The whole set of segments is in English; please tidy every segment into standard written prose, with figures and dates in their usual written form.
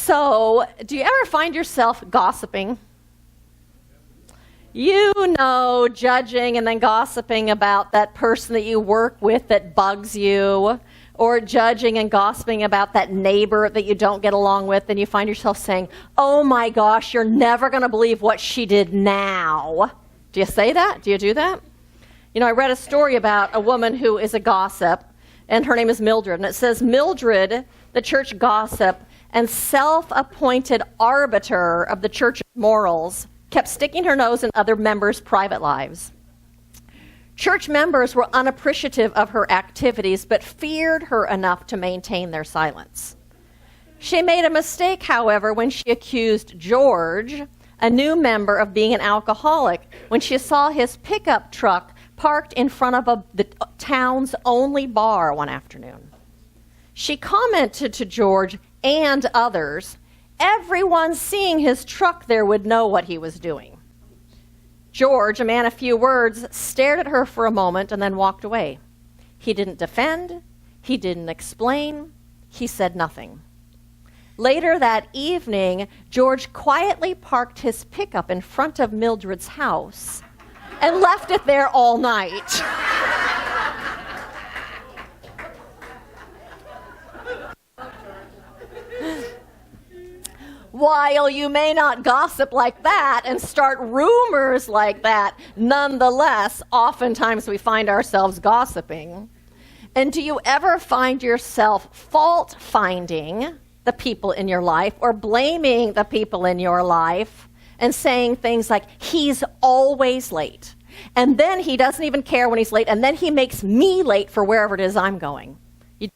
So, do you ever find yourself gossiping? You know, judging and then gossiping about that person that you work with that bugs you, or judging and gossiping about that neighbor that you don't get along with, and you find yourself saying, oh my gosh, you're never going to believe what she did now. Do you say that? Do you do that? You know, I read a story about a woman who is a gossip, and her name is Mildred, and it says, Mildred, the church gossip and self-appointed arbiter of the church's morals, kept sticking her nose in other members' private lives. Church members were unappreciative of her activities, but feared her enough to maintain their silence. She made a mistake, however, when she accused George, a new member, of being an alcoholic, when she saw his pickup truck parked in front of the town's only bar one afternoon. She commented to George and others, everyone seeing his truck there would know what he was doing. George, a man of few words, stared at her for a moment and then walked away. He didn't defend. He didn't explain. He said nothing. Later that evening, George quietly parked his pickup in front of Mildred's house and left it there all night. While you may not gossip like that and start rumors like that, nonetheless, oftentimes we find ourselves gossiping. And do you ever find yourself fault-finding the people in your life or blaming the people in your life and saying things like, he's always late, and then he doesn't even care when he's late, and then he makes me late for wherever it is I'm going? You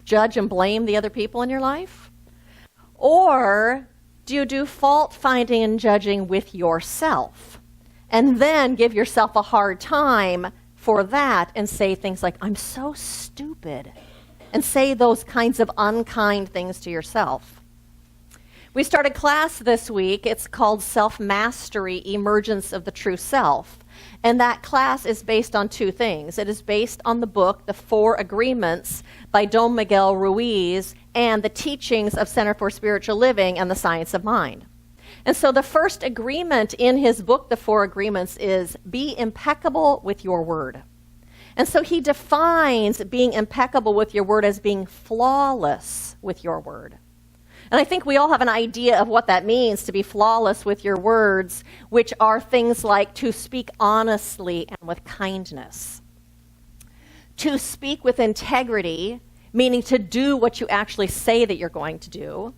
judge and blame the other people in your life? Or do you do fault-finding and judging with yourself and then give yourself a hard time for that and say things like, I'm so stupid, and say those kinds of unkind things to yourself? We started class this week. It's called Self-Mastery, Emergence of the True Self. And that class is based on two things. It is based on the book, The 4 Agreements by Don Miguel Ruiz, and the teachings of Center for Spiritual Living and the Science of Mind. And so the first agreement in his book, The 4 Agreements, is be impeccable with your word. And so he defines being impeccable with your word as being flawless with your word. And I think we all have an idea of what that means, to be flawless with your words, which are things like to speak honestly and with kindness. To speak with integrity, meaning to do what you actually say that you're going to do.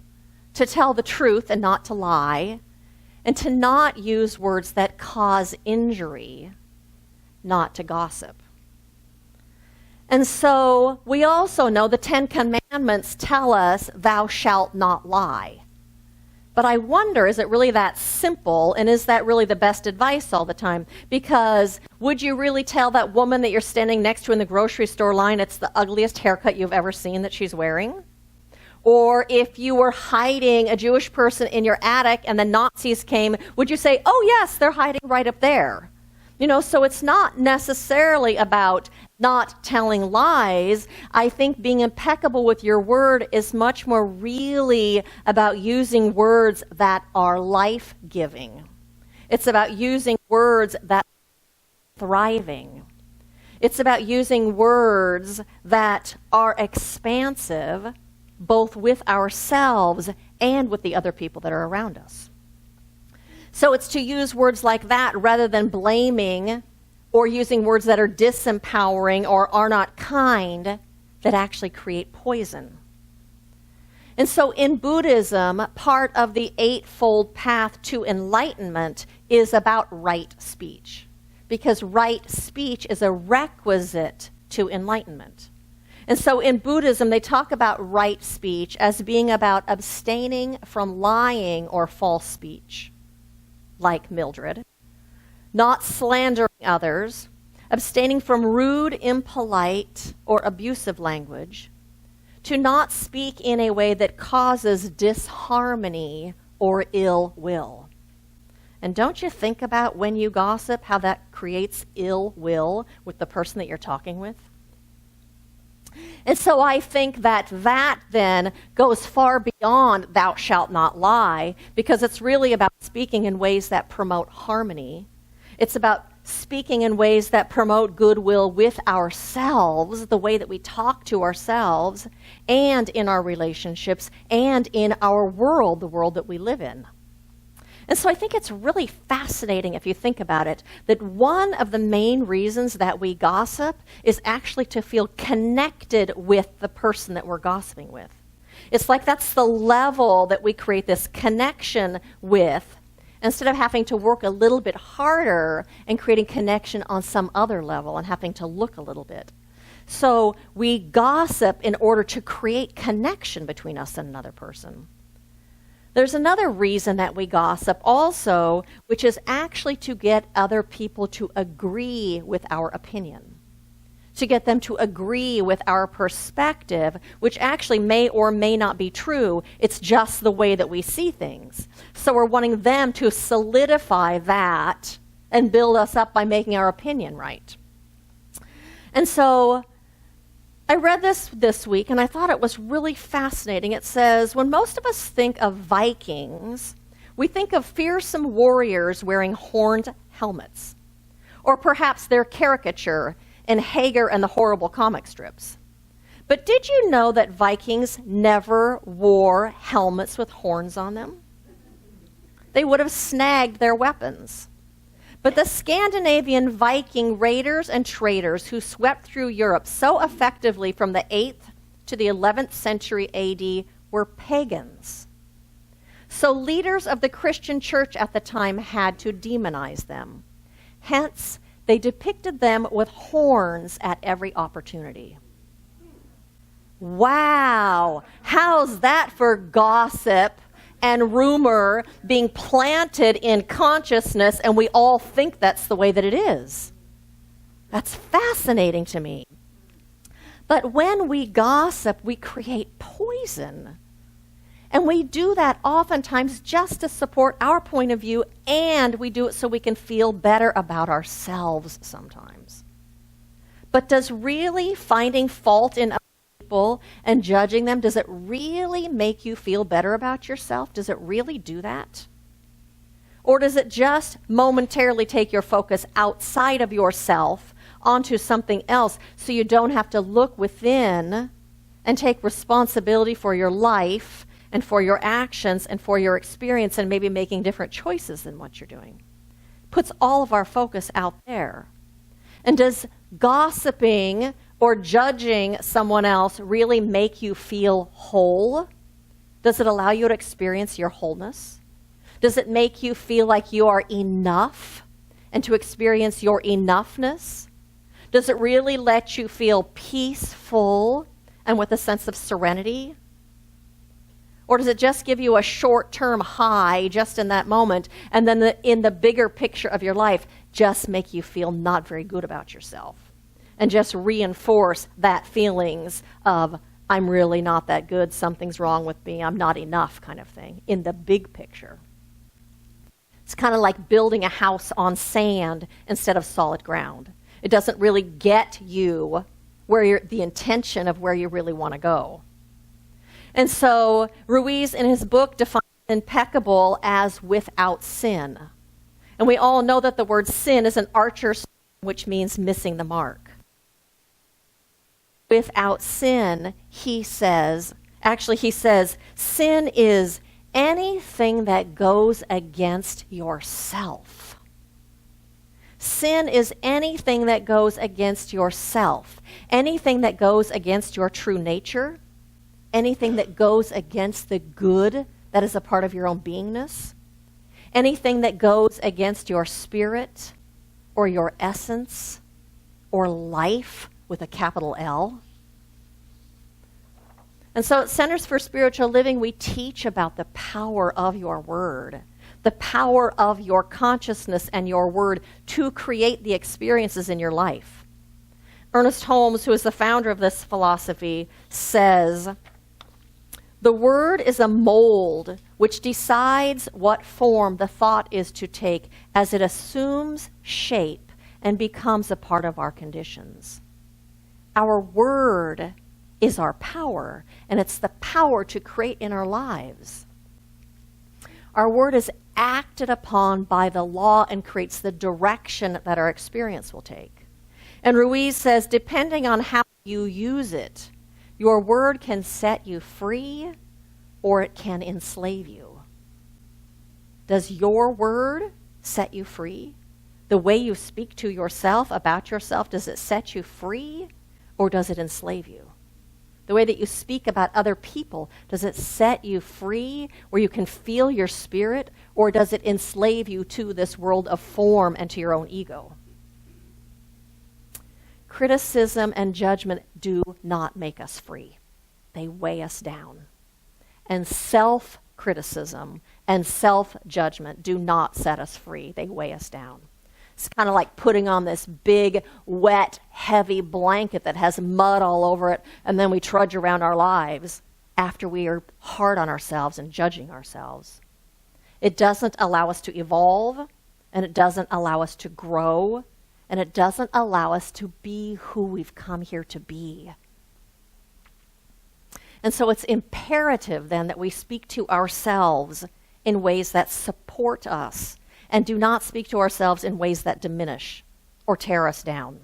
To tell the truth and not to lie. And to not use words that cause injury, not to gossip. And so we also know the 10 Commandments tell us, thou shalt not lie. But I wonder, is it really that simple, and is that really the best advice all the time? Because would you really tell that woman that you're standing next to in the grocery store line it's the ugliest haircut you've ever seen that she's wearing? Or if you were hiding a Jewish person in your attic and the Nazis came, would you say, oh yes, they're hiding right up there? You know, so it's not necessarily about not telling lies. I think being impeccable with your word is much more really about using words that are life-giving. It's about using words that are thriving. It's about using words that are expansive, both with ourselves and with the other people that are around us. So it's to use words like that rather than blaming or using words that are disempowering or are not kind that actually create poison. And so in Buddhism, part of the eightfold path to enlightenment is about right speech, because right speech is a requisite to enlightenment. And so in Buddhism, they talk about right speech as being about abstaining from lying or false speech, like Mildred, not slandering others, abstaining from rude, impolite, or abusive language, to not speak in a way that causes disharmony or ill will. And don't you think about when you gossip how that creates ill will with the person that you're talking with? And so I think that then goes far beyond thou shalt not lie, because it's really about speaking in ways that promote harmony. It's about speaking in ways that promote goodwill with ourselves, the way that we talk to ourselves, and in our relationships, and in our world, the world that we live in. And so I think it's really fascinating, if you think about it, that one of the main reasons that we gossip is actually to feel connected with the person that we're gossiping with. It's like that's the level that we create this connection with, instead of having to work a little bit harder and creating connection on some other level and having to look a little bit. So we gossip in order to create connection between us and another person. There's another reason that we gossip also, which is actually to get other people to agree with our opinion, to get them to agree with our perspective, which actually may or may not be true. It's just the way that we see things. So we're wanting them to solidify that and build us up by making our opinion right. And so I read this week, and I thought it was really fascinating. It says, when most of us think of Vikings, we think of fearsome warriors wearing horned helmets, or perhaps their caricature in Hagar and the Horrible comic strips. But did you know that Vikings never wore helmets with horns on them? They would have snagged their weapons. But the Scandinavian Viking raiders and traders who swept through Europe so effectively from the 8th to the 11th century AD were pagans. So leaders of the Christian church at the time had to demonize them. Hence, they depicted them with horns at every opportunity. Wow! How's that for gossip and rumor being planted in consciousness, and we all think that's the way that it is? That's fascinating to me. But when we gossip, we create poison. And we do that oftentimes just to support our point of view, and we do it so we can feel better about ourselves sometimes. But does really finding fault in other people and judging them, does it really make you feel better about yourself? Does it really do that? Or does it just momentarily take your focus outside of yourself onto something else so you don't have to look within and take responsibility for your life and for your actions and for your experience and maybe making different choices than what you're doing? Puts all of our focus out there. And does gossiping or judging someone else really make you feel whole? Does it allow you to experience your wholeness? Does it make you feel like you are enough and to experience your enoughness? Does it really let you feel peaceful and with a sense of serenity? Or does it just give you a short-term high just in that moment, and then in the bigger picture of your life just make you feel not very good about yourself and just reinforce that feelings of I'm really not that good, something's wrong with me, I'm not enough kind of thing in the big picture? It's kind of like building a house on sand instead of solid ground. It doesn't really get you where the intention of where you really want to go. And so Ruiz in his book defines impeccable as without sin. And we all know that the word sin is an archer's term, which means missing the mark. Without sin, he says, sin is anything that goes against yourself. Sin is anything that goes against yourself, anything that goes against your true nature, anything that goes against the good that is a part of your own beingness, anything that goes against your spirit or your essence or life with a capital L. And so at Centers for Spiritual Living, we teach about the power of your word, the power of your consciousness and your word to create the experiences in your life. Ernest Holmes, who is the founder of this philosophy, says, the word is a mold which decides what form the thought is to take as it assumes shape and becomes a part of our conditions. Our word is our power, and it's the power to create in our lives. Our word is acted upon by the law and creates the direction that our experience will take. And Ruiz says, depending on how you use it, your word can set you free or it can enslave you. Does your word set you free? The way you speak to yourself, about yourself, does it set you free or does it enslave you? The way that you speak about other people, does it set you free where you can feel your spirit, or does it enslave you to this world of form and to your own ego? Criticism and judgment do not make us free. They weigh us down. And self-criticism and self-judgment do not set us free. They weigh us down. It's kind of like putting on this big, wet, heavy blanket that has mud all over it, and then we trudge around our lives after we are hard on ourselves and judging ourselves. It doesn't allow us to evolve, and it doesn't allow us to grow, and it doesn't allow us to be who we've come here to be. And so it's imperative then that we speak to ourselves in ways that support us, and do not speak to ourselves in ways that diminish or tear us down.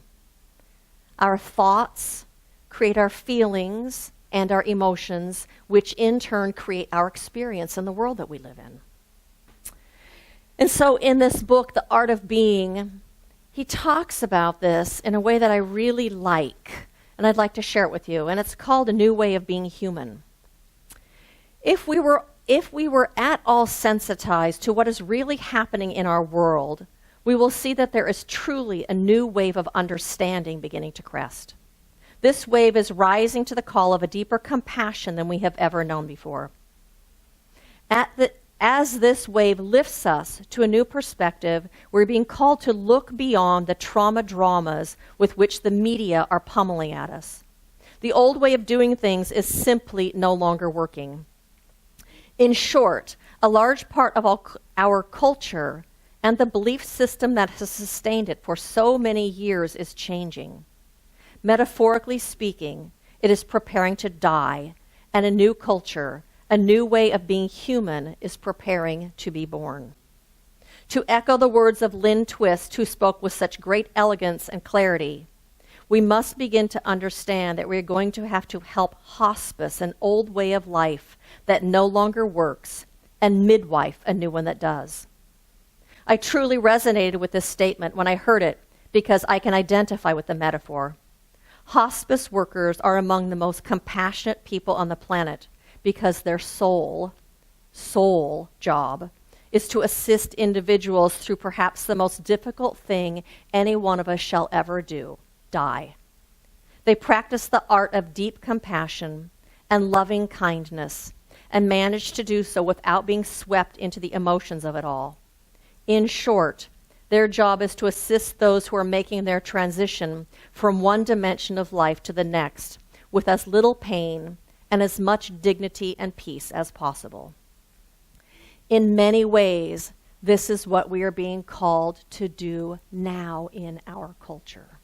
Our thoughts create our feelings and our emotions, which in turn create our experience in the world that we live in. And so in this book, The Art of Being, he talks about this in a way that I really like, and I'd like to share it with you, and it's called A New Way of Being Human. If we were at all sensitized to what is really happening in our world, we will see that there is truly a new wave of understanding beginning to crest. This wave is rising to the call of a deeper compassion than we have ever known before. As this wave lifts us to a new perspective, we're being called to look beyond the trauma dramas with which the media are pummeling at us. The old way of doing things is simply no longer working. In short, a large part of our culture and the belief system that has sustained it for so many years is changing. Metaphorically speaking, it is preparing to die, and a new culture, a new way of being human, is preparing to be born. To echo the words of Lynn Twist, who spoke with such great elegance and clarity, we must begin to understand that we're going to have to help hospice an old way of life that no longer works, and midwife a new one that does. I truly resonated with this statement when I heard it because I can identify with the metaphor. Hospice workers are among the most compassionate people on the planet because their sole job is to assist individuals through perhaps the most difficult thing any one of us shall ever do, die. They practice the art of deep compassion and loving kindness and manage to do so without being swept into the emotions of it all. In short, their job is to assist those who are making their transition from one dimension of life to the next with as little pain and as much dignity and peace as possible. In many ways, this is what we are being called to do now in our culture.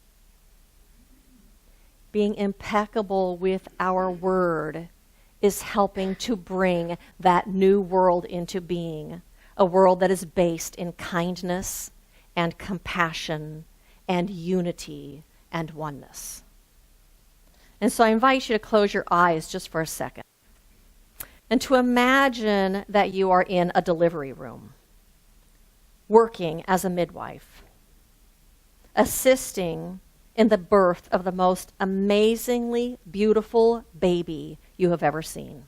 Being impeccable with our word is helping to bring that new world into being, a world that is based in kindness and compassion and unity and oneness. And so I invite you to close your eyes just for a second and to imagine that you are in a delivery room, working as a midwife, assisting in the birth of the most amazingly beautiful baby you have ever seen.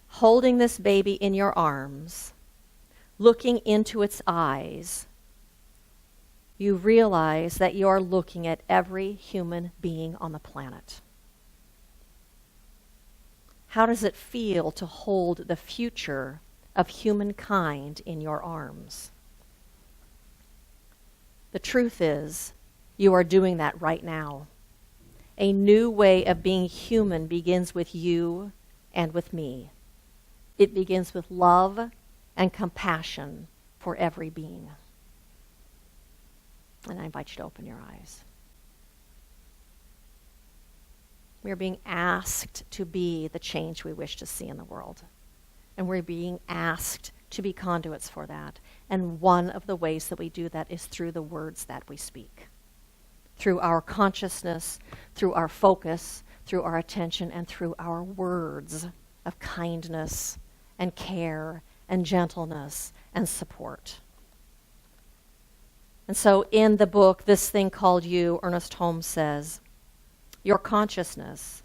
Holding this baby in your arms, looking into its eyes, you realize that you are looking at every human being on the planet. How does it feel to hold the future of humankind in your arms? The truth is, you are doing that right now. A new way of being human begins with you and with me. It begins with love and compassion for every being. And I invite you to open your eyes. We are being asked to be the change we wish to see in the world. And we're being asked to be conduits for that. And one of the ways that we do that is through the words that we speak. Through our consciousness, through our focus, through our attention, and through our words of kindness and care and gentleness and support. And so in the book, This Thing Called You, Ernest Holmes says, your consciousness,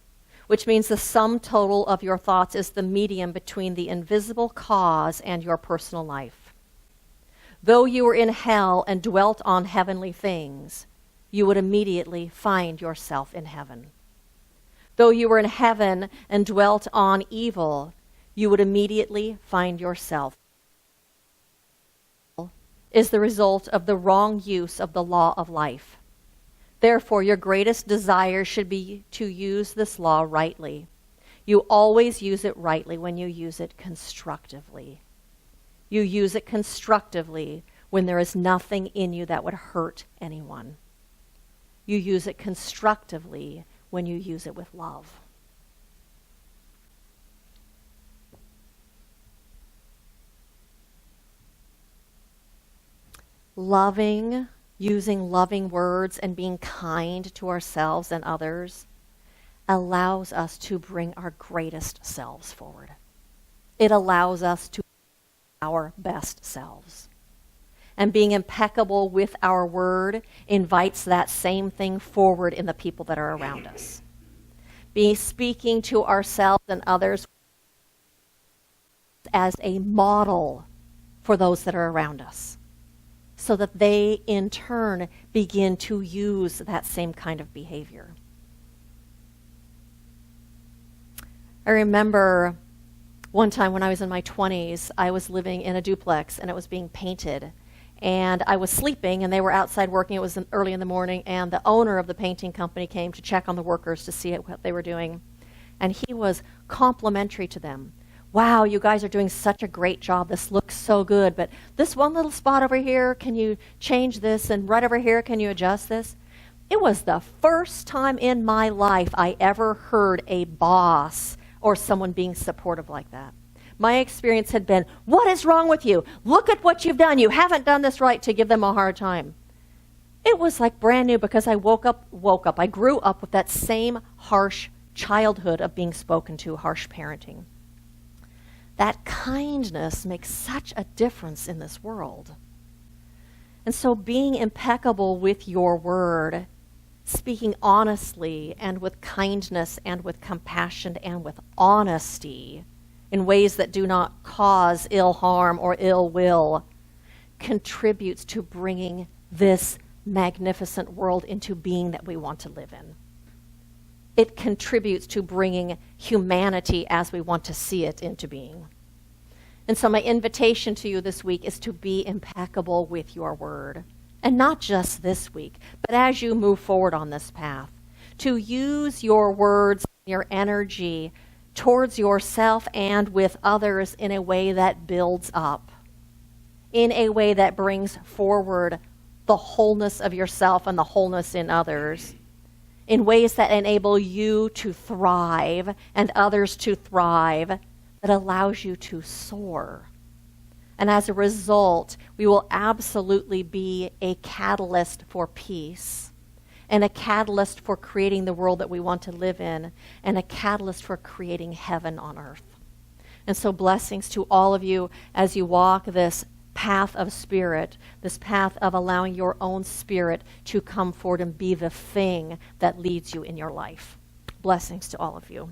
which means the sum total of your thoughts, is the medium between the invisible cause and your personal life. Though you were in hell and dwelt on heavenly things, you would immediately find yourself in heaven. Though you were in heaven and dwelt on evil, you would immediately find yourself. Is the result of the wrong use of the law of life. Therefore, your greatest desire should be to use this law rightly. You always use it rightly when you use it constructively. You use it constructively when there is nothing in you that would hurt anyone. You use it constructively when you use it with love. Loving, using loving words and being kind to ourselves and others allows us to bring our greatest selves forward. It allows us to be our best selves. And being impeccable with our word invites that same thing forward in the people that are around us. Be speaking to ourselves and others as a model for those that are around us, so that they, in turn, begin to use that same kind of behavior. I remember one time when I was in my 20s, I was living in a duplex, and it was being painted. And I was sleeping, and they were outside working. It was early in the morning, and the owner of the painting company came to check on the workers to see what they were doing. And he was complimentary to them. Wow, you guys are doing such a great job. This looks so good. But this one little spot over here, can you change this? And right over here, can you adjust this? It was the first time in my life I ever heard a boss or someone being supportive like that. My experience had been, what is wrong with you? Look at what you've done. You haven't done this right, to give them a hard time. It was like brand new because I woke up. I grew up with that same harsh childhood of being spoken to, harsh parenting. That kindness makes such a difference in this world. And so being impeccable with your word, speaking honestly and with kindness and with compassion and with honesty in ways that do not cause ill harm or ill will, contributes to bringing this magnificent world into being that we want to live in. It contributes to bringing humanity as we want to see it into being. And so my invitation to you this week is to be impeccable with your word. And not just this week, but as you move forward on this path, to use your words, your energy towards yourself and with others in a way that builds up, in a way that brings forward the wholeness of yourself and the wholeness in others, in ways that enable you to thrive and others to thrive, that allows you to soar. And as a result, we will absolutely be a catalyst for peace, and a catalyst for creating the world that we want to live in, and a catalyst for creating heaven on earth. And so blessings to all of you as you walk this path of spirit, this path of allowing your own spirit to come forward and be the thing that leads you in your life. Blessings to all of you.